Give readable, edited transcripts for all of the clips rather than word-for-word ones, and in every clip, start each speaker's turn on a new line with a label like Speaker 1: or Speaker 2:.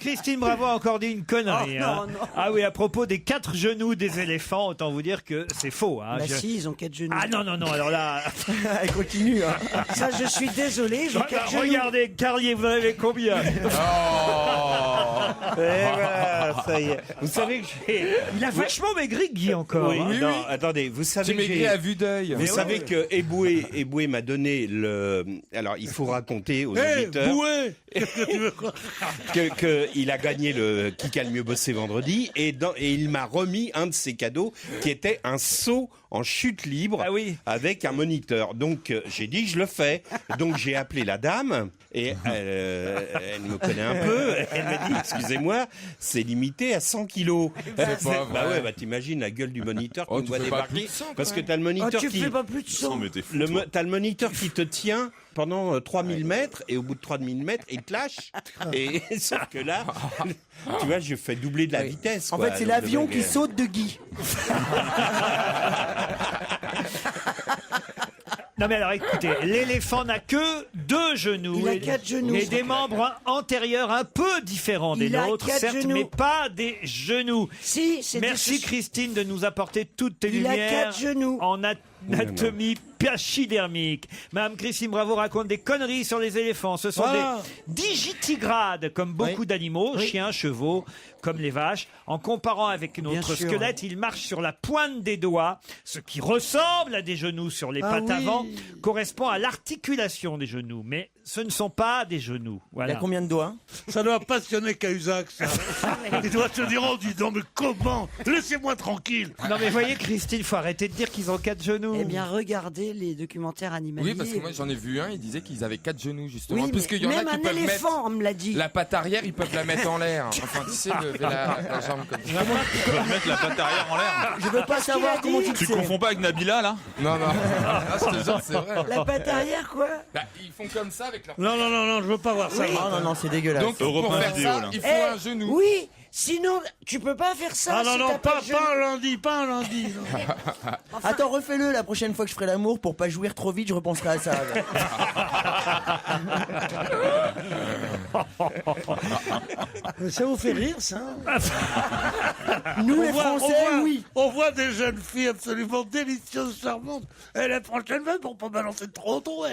Speaker 1: Christine Bravo a encore dit une connerie.
Speaker 2: Oh,
Speaker 1: hein.
Speaker 2: non.
Speaker 1: Ah oui, à propos des 4 genoux des éléphants, autant vous dire que c'est faux. Hein.
Speaker 2: Bah si, ils ont 4 genoux.
Speaker 1: Ah non, alors là...
Speaker 2: Elle continue. Hein. Ça, je suis désolé, j'ai 4 genoux.
Speaker 1: Regardez, Carlier, vous en avez combien?
Speaker 3: Voilà, ça y est. Vous savez que j'ai...
Speaker 1: Il a vachement maigri, Guy, encore.
Speaker 3: Oui,
Speaker 1: hein.
Speaker 3: non, attendez, vous savez
Speaker 4: J'ai
Speaker 3: que
Speaker 4: maigri à vue d'œil.
Speaker 3: Vous savez que Eboué m'a donné le... Alors, il faut raconter aux auditeurs...
Speaker 5: Boué. Qu'est-ce que tu veux quoi?
Speaker 3: que il a gagné le Qui a le mieux bossé vendredi et il m'a remis un de ses cadeaux qui était un seau en chute libre avec un moniteur. Donc j'ai dit je le fais. Donc j'ai appelé la dame et elle me connaît un peu. Elle m'a dit excusez-moi, c'est limité à 100 kilos.
Speaker 4: C'est pas vrai.
Speaker 3: Bah ouais, bah t'imagines la gueule du moniteur qui
Speaker 4: Oh,
Speaker 3: me
Speaker 4: tu
Speaker 3: voit
Speaker 4: fais pas
Speaker 3: débarquer
Speaker 4: plus de 100
Speaker 3: parce que
Speaker 4: quand
Speaker 3: t'as le moniteur
Speaker 2: tu
Speaker 3: qui
Speaker 2: fais pas plus de 100.
Speaker 3: t'as le moniteur qui te tient pendant 3000 mètres et au bout de 3000 mètres il te lâche et sauf que là tu vois je fais doubler de la vitesse
Speaker 2: En
Speaker 3: quoi.
Speaker 2: fait, c'est
Speaker 3: Donc,
Speaker 2: l'avion
Speaker 3: le mec,
Speaker 2: qui saute de Guy.
Speaker 1: Non mais alors écoutez, l'éléphant n'a que 2 genoux.
Speaker 2: Il a 4 genoux.
Speaker 1: Et des membres antérieurs un peu différents des
Speaker 2: Il a
Speaker 1: nôtres,
Speaker 2: 4
Speaker 1: certes,
Speaker 2: genoux.
Speaker 1: mais pas des genoux.
Speaker 2: Si, c'est
Speaker 1: Merci
Speaker 2: des...
Speaker 1: Christine de nous apporter toutes tes
Speaker 2: Il a
Speaker 1: lumières
Speaker 2: 4 genoux.
Speaker 1: en anatomie pachydermique. Madame Christine Bravo raconte des conneries sur les éléphants. Ce sont des digitigrades, comme beaucoup d'animaux, chiens, chevaux, comme les vaches. En comparant avec notre squelette, ils marchent sur la pointe des doigts. Ce qui ressemble à des genoux sur les pattes avant correspond à l'articulation des genoux. Mais ce ne sont pas des genoux. Voilà.
Speaker 2: Il a combien de doigts?
Speaker 5: Ça doit passionner Cahuzac, ça. Il doit se dire, oh, dis donc, mais comment? Laissez-moi tranquille.
Speaker 1: Non mais voyez Christine, faut arrêter de dire qu'ils ont 4 genoux.
Speaker 2: Eh bien, regardez les documentaires animaliers.
Speaker 4: Oui, parce que moi j'en ai vu un, il disait qu'ils avaient 4 genoux justement.
Speaker 2: Oui,
Speaker 4: Parce qu'il y en a
Speaker 2: même
Speaker 4: qui
Speaker 2: un
Speaker 4: peuvent
Speaker 2: éléphant, on me l'a
Speaker 4: mettre
Speaker 2: dit.
Speaker 4: la patte arrière, ils peuvent la mettre en l'air. Enfin, tu sais, lever la jambe comme ça.
Speaker 6: Tu peux mettre la patte arrière en l'air.
Speaker 2: Je veux pas savoir comment tu le
Speaker 6: Tu
Speaker 2: sais.
Speaker 6: confonds pas avec Nabila là?
Speaker 4: Non, non. Ah, je te jure, c'est vrai.
Speaker 2: La patte arrière, quoi?
Speaker 4: Bah, ils font comme ça avec leur.
Speaker 5: Non, je veux pas voir ça.
Speaker 2: Oui.
Speaker 5: moi.
Speaker 2: Non, c'est dégueulasse.
Speaker 4: Donc,
Speaker 6: Europe
Speaker 4: pour
Speaker 6: un
Speaker 4: faire
Speaker 6: vidéo,
Speaker 4: ça,
Speaker 6: là.
Speaker 4: il faut un genou.
Speaker 2: Oui, sinon, tu peux pas faire ça.
Speaker 5: Ah non,
Speaker 2: si
Speaker 5: non,
Speaker 2: t'as
Speaker 5: pas
Speaker 2: de genou.
Speaker 5: un lundi. Non.
Speaker 2: Attends, refais-le la prochaine fois que je ferai l'amour pour pas jouir trop vite, je repenserai à ça.
Speaker 5: Ça vous fait rire, ça?
Speaker 2: Nous, les Français, oui.
Speaker 5: On voit des jeunes filles absolument délicieuses, charmantes. Et la prochaine fois, pour pas balancer trop tôt,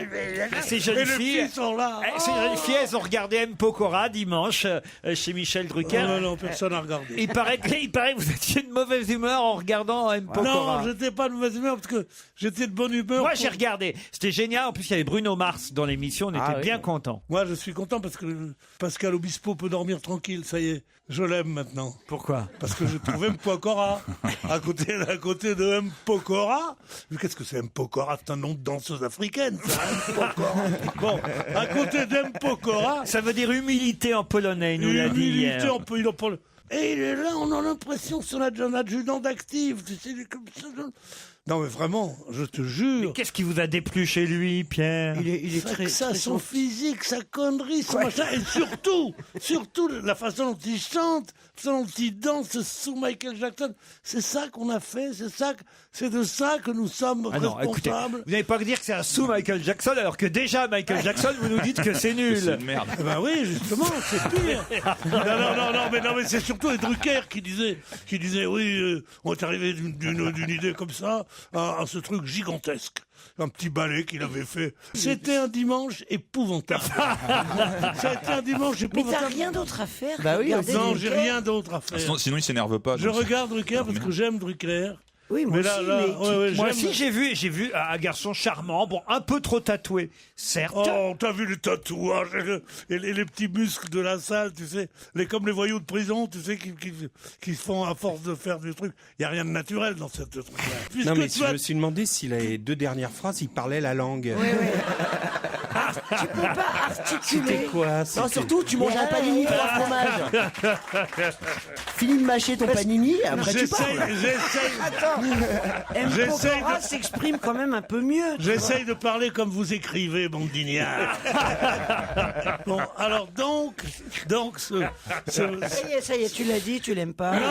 Speaker 1: Ces jeunes
Speaker 5: et les
Speaker 1: filles
Speaker 5: sont là.
Speaker 1: Ces jeunes filles, elles ont regardé M. Pokora dimanche chez Michel Drucker.
Speaker 5: Non, personne n'a regardé.
Speaker 1: Il paraît que vous étiez de mauvaise humeur en regardant M. Pokora.
Speaker 5: Non, j'étais pas de mauvaise humeur parce que j'étais de bonne humeur.
Speaker 1: Moi, j'ai regardé. C'était génial. En plus, il y avait Bruno Mars dans l'émission. On était bien contents.
Speaker 5: Moi, je suis content parce que Pascal Obispo peut dormir tranquille. Ça y est, je l'aime maintenant.
Speaker 1: Pourquoi?
Speaker 5: Parce que je trouve M. Pokora à côté de M. Pokora. Mais qu'est-ce que c'est M. Pokora? C'est un nom de danseuse africaine, ça. M. Pokora. Bon, à côté d'M. Pokora.
Speaker 1: Ça veut dire humilité en polonais, il nous l'a dit hier.
Speaker 5: Et il est là, on a l'impression que c'est un adjudant d'actif. Tu sais, il est comme ça. Non, mais vraiment, je te jure.
Speaker 1: Qu'est-ce qui vous a déplu chez lui, Pierre?
Speaker 2: Il est très
Speaker 5: son physique, sa connerie, son machin, et surtout la façon dont il chante, la façon dont il danse sous Michael Jackson. C'est ça qu'on a fait, c'est de ça que nous sommes
Speaker 1: non, écoutez,
Speaker 5: responsables.
Speaker 1: vous n'allez pas dire que c'est un sous Michael Jackson, alors que déjà Michael Jackson, vous nous dites que c'est nul.
Speaker 6: C'est une merde.
Speaker 5: Ben oui, justement, c'est pire. non, mais c'est surtout les Drucker qui disait oui, on est arrivé d'une idée comme ça à ce truc gigantesque. Un petit ballet qu'il avait fait. C'était un dimanche épouvantable. Ça a été un dimanche
Speaker 2: Mais
Speaker 5: épouvantable.
Speaker 2: t'as rien d'autre à faire?
Speaker 7: Bah oui,
Speaker 2: Regardez
Speaker 5: Non,
Speaker 2: Drucker.
Speaker 5: j'ai rien d'autre à faire.
Speaker 6: Sinon il s'énerve pas.
Speaker 5: Je
Speaker 6: donc
Speaker 5: regarde Drucker parce que j'aime Drucker.
Speaker 2: Oui, moi
Speaker 5: Mais là,
Speaker 2: aussi,
Speaker 5: là,
Speaker 2: mais
Speaker 5: ouais,
Speaker 1: Moi
Speaker 5: j'aime.
Speaker 1: aussi, j'ai vu un garçon charmant, bon, un peu trop tatoué, certes.
Speaker 5: Oh, t'as vu les tatouages et les petits muscles de la salle, tu sais, comme les voyous de prison, tu sais, qui se font à force de faire des trucs. Il y a rien de naturel dans cette truc-là.
Speaker 3: Non, mais
Speaker 5: Puisque
Speaker 3: je
Speaker 5: toi,
Speaker 3: me suis demandé si les 2 dernières phrases, il parlait la langue.
Speaker 2: tu peux pas articuler.
Speaker 3: C'était quoi?
Speaker 7: Non, surtout, tu manges un panini pour un fromage. Finis de mâcher ton panini, et après tu parles.
Speaker 2: Attends, M.
Speaker 5: J'essaye
Speaker 2: Pokora
Speaker 5: de-
Speaker 2: s'exprime quand même un peu mieux.
Speaker 5: J'essaye de parler comme vous écrivez, bande d'ignards. Bon, alors donc,
Speaker 2: Ça y est, tu l'as dit, tu l'aimes pas.
Speaker 5: non,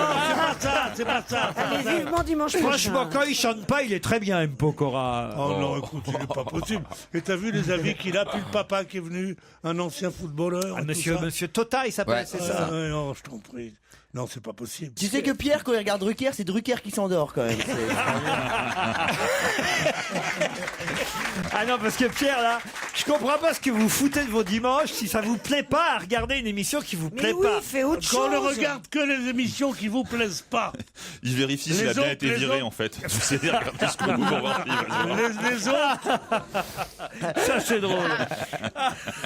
Speaker 5: c'est pas ça.
Speaker 2: Allez, vivement dimanche
Speaker 1: Franchement,
Speaker 2: prochain.
Speaker 1: quand il chante pas, il est très bien, M. Pokora.
Speaker 5: Oh non, écoute, il n'est pas possible. Et t'as vu les avis qu'il a, puis le papa qui est venu, un ancien footballeur.
Speaker 1: Ah,
Speaker 5: et tout ça.
Speaker 1: monsieur Tota, il s'appelle,
Speaker 4: Ouais,
Speaker 1: c'est ça.
Speaker 5: Non, je t'en prie. Non, c'est pas possible.
Speaker 7: Tu sais que Pierre, quand il regarde Drucker, c'est Drucker qui s'endort quand même.
Speaker 1: Ah non, parce que Pierre, là, je comprends pas ce que vous foutez de vos dimanches si ça vous plaît pas à regarder une émission qui vous plaît pas.
Speaker 5: Quand on ne regarde que les émissions qui vous plaisent pas.
Speaker 6: Il vérifie s'il
Speaker 5: Les
Speaker 6: a bien
Speaker 5: autres,
Speaker 6: été
Speaker 5: les
Speaker 6: viré,
Speaker 5: autres.
Speaker 6: en fait. Tu sais, il regarde jusqu'au bout pour voir s'il va se voir.
Speaker 5: Les autres,
Speaker 1: Ça, c'est drôle.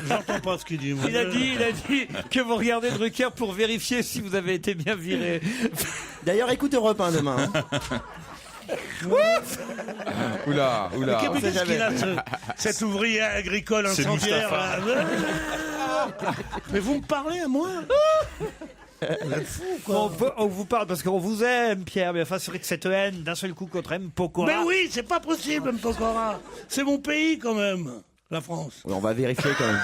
Speaker 5: j'entends pas ce qu'il dit. moi.
Speaker 1: Il a dit que vous regardez Drucker pour vérifier si vous avez été bien viré.
Speaker 7: D'ailleurs, écoute Europe 1 demain. Hein.
Speaker 4: Oula, oula.
Speaker 5: Mais qu'est-ce qu'il a, cet ouvrier agricole
Speaker 6: C'est
Speaker 5: incendiaire là Mais vous me parlez à moi? Vous êtes fou, quoi.
Speaker 1: On vous parle parce qu'on vous aime, Pierre. Mais enfin, c'est vrai que cette haine d'un seul coup contre M. Pokora.
Speaker 5: Mais oui, c'est pas possible, M. Pokora. C'est mon pays, quand même, la France.
Speaker 7: Ouais, on va vérifier quand même.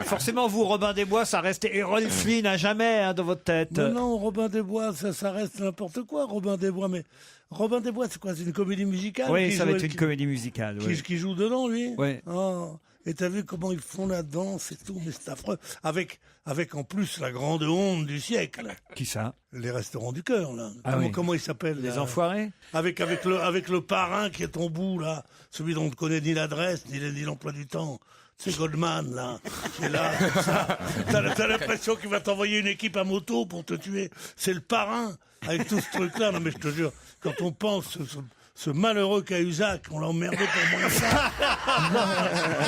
Speaker 1: Forcément, vous, Robin des Bois, ça reste Errol Flynn à jamais dans votre tête.
Speaker 5: Mais non, Robin des Bois, ça reste n'importe quoi, Robin des Bois. Mais Robin des Bois, c'est quoi? C'est une comédie musicale?
Speaker 1: Oui,
Speaker 5: qui
Speaker 1: ça va
Speaker 5: joue-
Speaker 1: être une comédie musicale. Oui.
Speaker 5: Qui joue dedans, lui?
Speaker 1: Oui.
Speaker 5: Oh. Et t'as vu comment ils font la danse et tout, mais c'est affreux. Avec en plus la grande honte du siècle.
Speaker 1: Qui ça?
Speaker 5: Les restaurants du cœur, là.
Speaker 1: Ah oui.
Speaker 5: Comment ils s'appellent?
Speaker 1: Les
Speaker 5: là
Speaker 1: enfoirés?
Speaker 5: avec le parrain qui est en bout, là. Celui dont on ne connaît ni l'adresse, ni l'emploi du temps. C'est Goldman, là. Qui est là, comme ça. T'as l'impression qu'il va t'envoyer une équipe à moto pour te tuer. C'est le parrain, avec tout ce truc-là. Non, mais je te jure, quand on pense ce malheureux Cahuzac, on l'a emmerdé pour moins ça.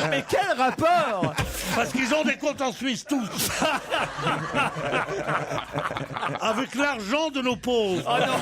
Speaker 1: Mais quel rapport?
Speaker 5: Parce qu'ils ont des comptes en Suisse, tous. Avec l'argent de nos pauvres.
Speaker 1: Oh non.